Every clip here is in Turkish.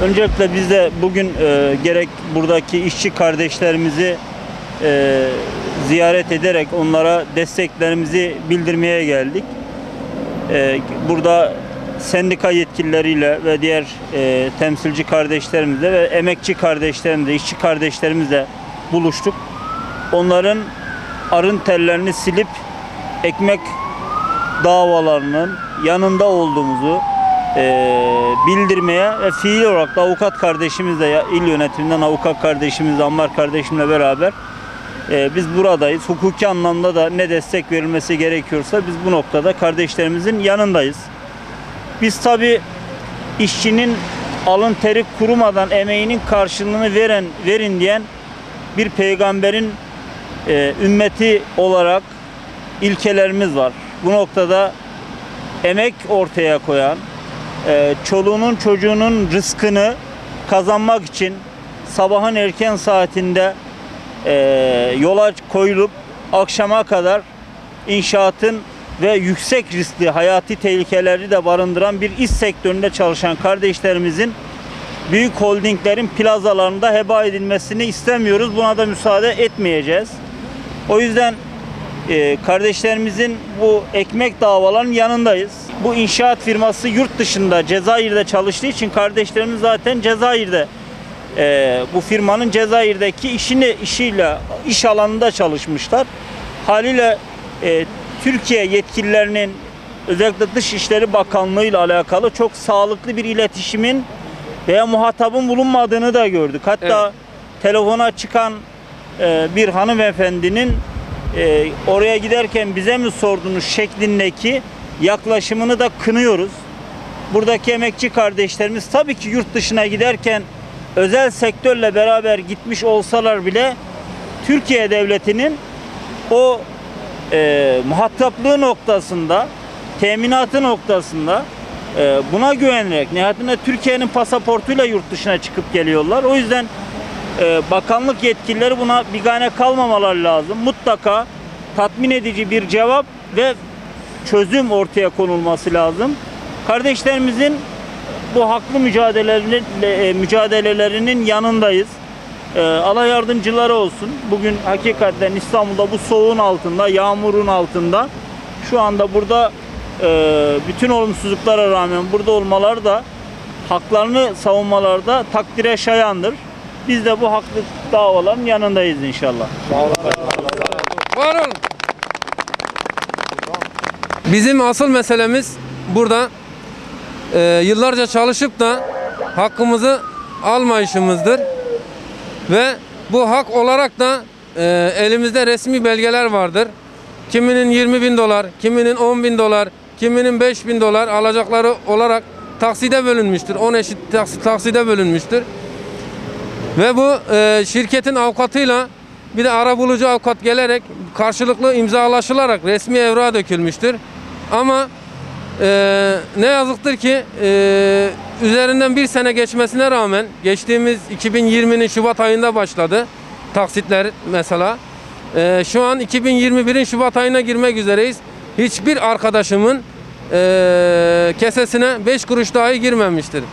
Öncelikle biz de bugün gerek buradaki işçi kardeşlerimizi ziyaret ederek onlara desteklerimizi bildirmeye geldik. Burada sendika yetkilileriyle ve diğer temsilci kardeşlerimizle ve emekçi kardeşlerimizle, işçi kardeşlerimizle buluştuk. Onların arın terlerini silip ekmek davalarının yanında olduğumuzu bildirmeye ve fiil olarak da avukat kardeşimizle, il yönetiminden avukat kardeşimizle, Ammar kardeşimle beraber biz buradayız. Hukuki anlamda da ne destek verilmesi gerekiyorsa biz bu noktada kardeşlerimizin yanındayız. Biz tabii işçinin alın teri kurumadan emeğinin karşılığını verin diyen bir peygamberin ümmeti olarak ilkelerimiz var. Bu noktada emek ortaya koyan, çoluğunun çocuğunun rızkını kazanmak için sabahın erken saatinde yola koyulup akşama kadar inşaatın ve yüksek riskli hayati tehlikeleri de barındıran bir iş sektöründe çalışan kardeşlerimizin büyük holdinglerin plazalarında heba edilmesini istemiyoruz. Buna da müsaade etmeyeceğiz. O yüzden kardeşlerimizin bu ekmek davalarının yanındayız. Bu inşaat firması yurt dışında, Cezayir'de çalıştığı için kardeşlerimiz zaten Cezayir'de bu firmanın Cezayir'deki iş alanında çalışmışlar. Haliyle Türkiye yetkililerinin özellikle Dışişleri Bakanlığı ile alakalı çok sağlıklı bir iletişimin veya muhatabın bulunmadığını da gördük. Hatta evet, telefona çıkan bir hanımefendinin oraya giderken bize mi sordunuz şeklindeki yaklaşımını da kınıyoruz. Buradaki emekçi kardeşlerimiz tabii ki yurt dışına giderken özel sektörle beraber gitmiş olsalar bile Türkiye Devleti'nin o muhataplığı noktasında, teminatı noktasında buna güvenerek nihayetinde Türkiye'nin pasaportuyla yurt dışına çıkıp geliyorlar. O yüzden bakanlık yetkilileri buna bigane kalmamaları lazım. Mutlaka tatmin edici bir cevap ve çözüm ortaya konulması lazım. Kardeşlerimizin bu haklı mücadelelerinin yanındayız. Allah yardımcıları olsun. Bugün hakikaten İstanbul'da bu soğuğun altında, yağmurun altında şu anda burada bütün olumsuzluklara rağmen burada olmaları da haklarını savunmalarda takdire şayandır. Biz de bu haklı davaların yanındayız inşallah. Var olun. Bizim asıl meselemiz burada yıllarca çalışıp da hakkımızı almayışımızdır. Ve bu hak olarak da elimizde resmi belgeler vardır. Kiminin 20.000 dolar, kiminin 10.000 dolar, kiminin 5.000 dolar alacakları olarak takside bölünmüştür. 10 eşit takside bölünmüştür. Ve bu şirketin avukatıyla bir de arabulucu avukat gelerek karşılıklı imzalaşılarak resmi evrağa dökülmüştür. Ama ne yazıktır ki üzerinden bir sene geçmesine rağmen geçtiğimiz 2020'nin Şubat ayında başladı taksitler mesela. Şu an 2021'in Şubat ayına girmek üzereyiz. Hiçbir arkadaşımın kesesine 5 kuruş dahi girmemiştir.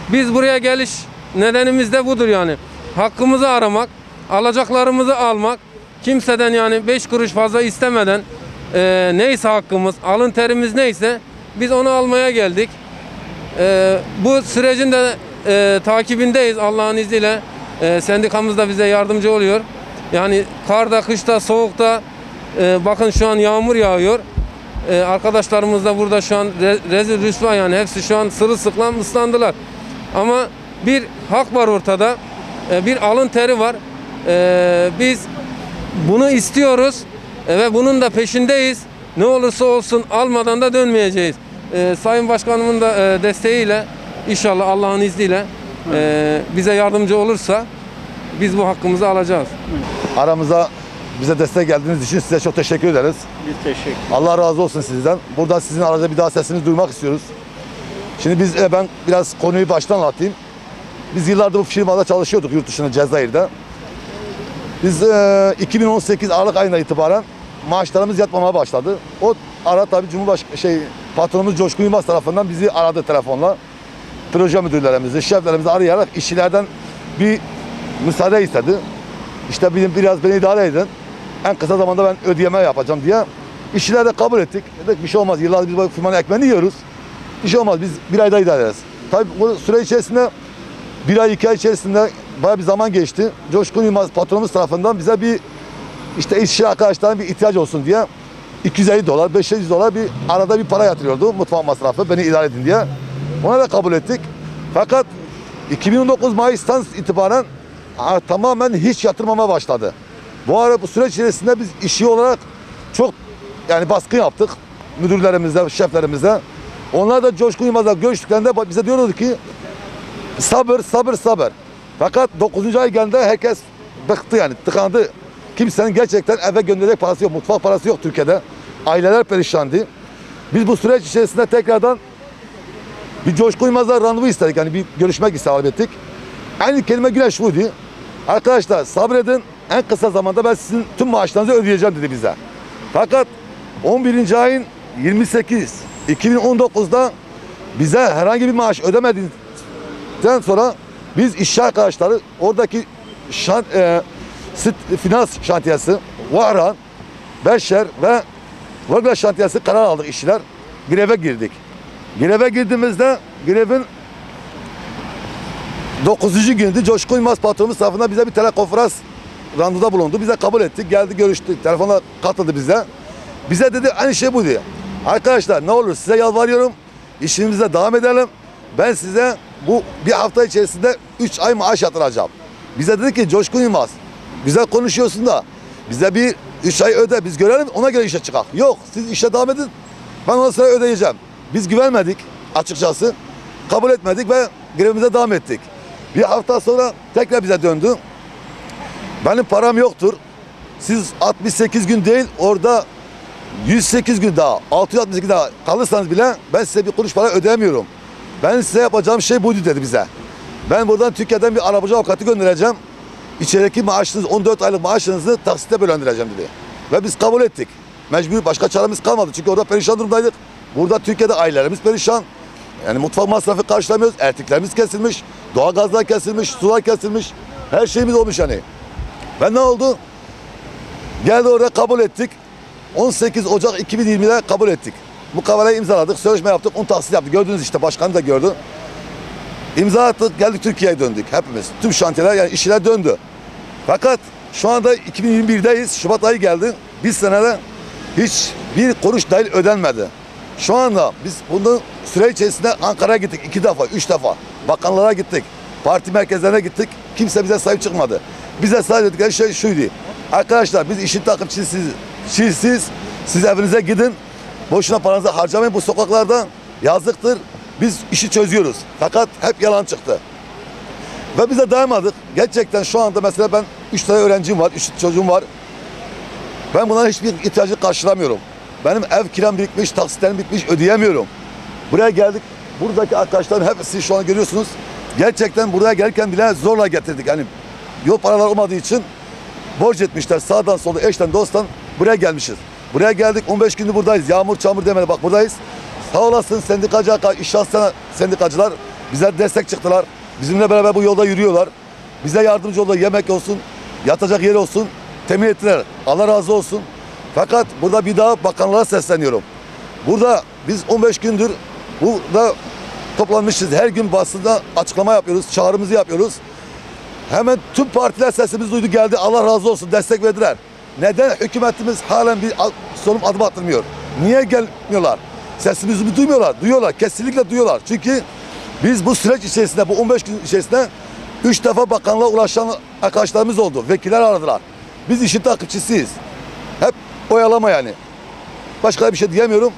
Biz buraya geliş nedenimiz de budur yani. Hakkımızı aramak, alacaklarımızı almak, kimseden yani 5 kuruş fazla istemeden neyse hakkımız, alın terimiz neyse biz onu almaya geldik. Bu sürecin de takibindeyiz Allah'ın izniyle. Sendikamız da bize yardımcı oluyor. Yani karda, kışta, soğukta bakın şu an yağmur yağıyor. Arkadaşlarımız da burada şu an rezil rüsva yani hepsi şu an sırılsıklam ıslandılar. Ama bir hak var ortada. Bir alın teri var. Biz bunu istiyoruz ve bunun da peşindeyiz. Ne olursa olsun almadan da dönmeyeceğiz. Sayın Başkanımın da desteğiyle inşallah Allah'ın izniyle bize yardımcı olursa biz bu hakkımızı alacağız. Aramıza bize destek geldiğiniz için size çok teşekkür ederiz. Biz teşekkür ederiz. Allah razı olsun sizden. Burada sizin arada bir daha sesinizi duymak istiyoruz. Şimdi ben biraz konuyu baştan anlatayım. Biz yıllardır bu firmada çalışıyorduk yurt dışında Cezayir'de. Biz 2018 Aralık ayında itibaren maaşlarımız yatmamaya başladı. O ara tabii patronumuz Coşkun Yılmaz tarafından bizi aradı telefonla. proje müdürlerimizi, şeflerimizi arayarak işçilerden bir müsaade istedi. İşte biraz beni idare edin. En kısa zamanda ben ödeme yapacağım diye. İşçiler de kabul ettik. Dedik bir şey olmaz. Yıllardır biz bu firmanın ekmeğini yiyoruz. Bir şey olmaz. Biz bir ayda idare ederiz. Tabii bu süre içerisinde 1 ay 2 ay içerisinde bayağı bir zaman geçti. Coşkun Yılmaz patronumuz tarafından bize bir işte işçi arkadaşların bir ihtiyaç olsun diye $250, $500 bir arada bir para yatırıyordu mutfak masrafı beni idare edin diye. Ona da kabul ettik. Fakat 2019 Mayıs'tan itibaren tamamen hiç yatırmama başladı. Bu süreç içerisinde biz işçi olarak çok yani baskı yaptık müdürlerimize, şeflerimize. Onlar da Coşkun Yılmaz'la görüştüklerinde bize diyordu ki sabır, sabır, sabır. Fakat 9. ay geldiğinde herkes bıktı yani tıkandı. Kimsenin gerçekten eve gönderecek parası yok, mutfak parası yok Türkiye'de. Aileler perişandı. Biz bu süreç içerisinde tekrardan bir Coşkun Yılmaz'la randevu istedik. Yani bir görüşmek isabet ettik. Aynı kelime güne şuydu. Arkadaşlar sabredin, en kısa zamanda ben sizin tüm maaşlarınızı ödeyeceğim dedi bize. Fakat 11. ayın 28 2019'da bize herhangi bir maaş ödemedikten sonra biz işçi arkadaşları oradaki finans şantiyesi, Vahran, Beşer ve Vogla şantiyesi karar aldık işçiler. Greve girdik. Greve girdiğimizde grevin 9. gündü. Coşkun Yılmaz patronumuz tarafından bize bir telekonferans randevuda bulundu. Bize kabul ettik. Geldi görüştük. Telefonla katıldı bize. Bize dedi aynı şey bu diye. Arkadaşlar ne olur size yalvarıyorum. İşimize devam edelim. Ben size bu bir hafta içerisinde 3 ay maaş yatıracağım. Bize dedi ki Coşkun Yılmaz güzel konuşuyorsun da bize bir 3 ay öde biz görelim ona göre işe çıkak. Yok siz işe devam edin. Ben ona sıra ödeyeceğim. Biz güvenmedik açıkçası. Kabul etmedik ve grevimize devam ettik. Bir hafta sonra tekrar bize döndü. Benim param yoktur. Siz 68 gün değil orada 108 gün daha 662 daha kalırsanız bile ben size bir kuruş para ödeyemiyorum. Ben size yapacağım şey buydu dedi bize. Ben buradan Türkiye'den bir arabacı avukatı göndereceğim. İçerideki maaşınız 14 aylık maaşınızı taksitle bölendireceğim dedi. Ve biz kabul ettik. Mecbur başka çaremiz kalmadı. Çünkü orada perişan durumdaydık. Burada Türkiye'de ailelerimiz perişan. Yani mutfak masrafı karşılamıyoruz. Elektriklerimiz kesilmiş. Doğalgazlar kesilmiş. Sular kesilmiş. Her şeyimiz olmuş yani. Ve ne oldu? Geldi orada kabul ettik. 18 Ocak 2020'de kabul ettik. Mukaveleyi imzaladık. Sözleşme yaptık. 10 taksit yaptık. Gördünüz işte başkanı da gördü. İmza attık. Geldik Türkiye'ye döndük hepimiz. Tüm şantiyeler yani işler döndü. Fakat şu anda 2021'deyiz. Şubat ayı geldi. Bir senede hiç bir kuruş dahil ödenmedi. Şu anda biz bunun süre içerisinde Ankara'ya gittik 2 defa, 3 defa. Bakanlara gittik. Parti merkezlerine gittik. Kimse bize sahip çıkmadı. Bize sadece dedikleri şey şuydu. Arkadaşlar biz işin takipçisiz. Siz evinize gidin. Boşuna paranızı harcamayın bu sokaklarda. Yazıktır. Biz işi çözüyoruz. Fakat hep yalan çıktı. Ve bize dayanmadık. Gerçekten şu anda mesela ben 3 tane öğrencim var, 3 çocuğum var. Ben bunların hiçbir ihtiyacı karşılamıyorum. Benim ev kiram birikmiş, taksitlerim bitmiş, ödeyemiyorum. Buraya geldik. Buradaki arkadaşlarım hepsi şu an görüyorsunuz. Gerçekten buraya gelirken bile zorla getirdik. Yani yol paralar olmadığı için borç etmişler. Sağdan solda eşten dosttan buraya gelmişiz. Buraya geldik 15 gündür buradayız. Yağmur çamur demedi bak buradayız. Sağ olasın sendikacı, işçi sendikacılar bize destek çıktılar. Bizimle beraber bu yolda yürüyorlar. Bize yardımcı oldular. Yemek olsun, yatacak yer olsun temin ettiler. Allah razı olsun. Fakat burada bir daha bakanlara sesleniyorum. Burada biz 15 gündür burada toplanmışız. Her gün basında açıklama yapıyoruz, çağrımızı yapıyoruz. Hemen tüm partiler sesimizi duydu geldi. Allah razı olsun destek verdiler. Neden hükümetimiz halen bir adım attırmıyor? Niye gelmiyorlar? Sesimizi duymuyorlar. Duyuyorlar. Kesinlikle duyuyorlar. Çünkü biz bu süreç içerisinde, bu 15 gün içerisinde 3 defa bakanlığa ulaşan arkadaşlarımız oldu. Vekiller aradılar. Biz işin takipçisiyiz. Hep oyalama yani. Başka bir şey diyemiyorum.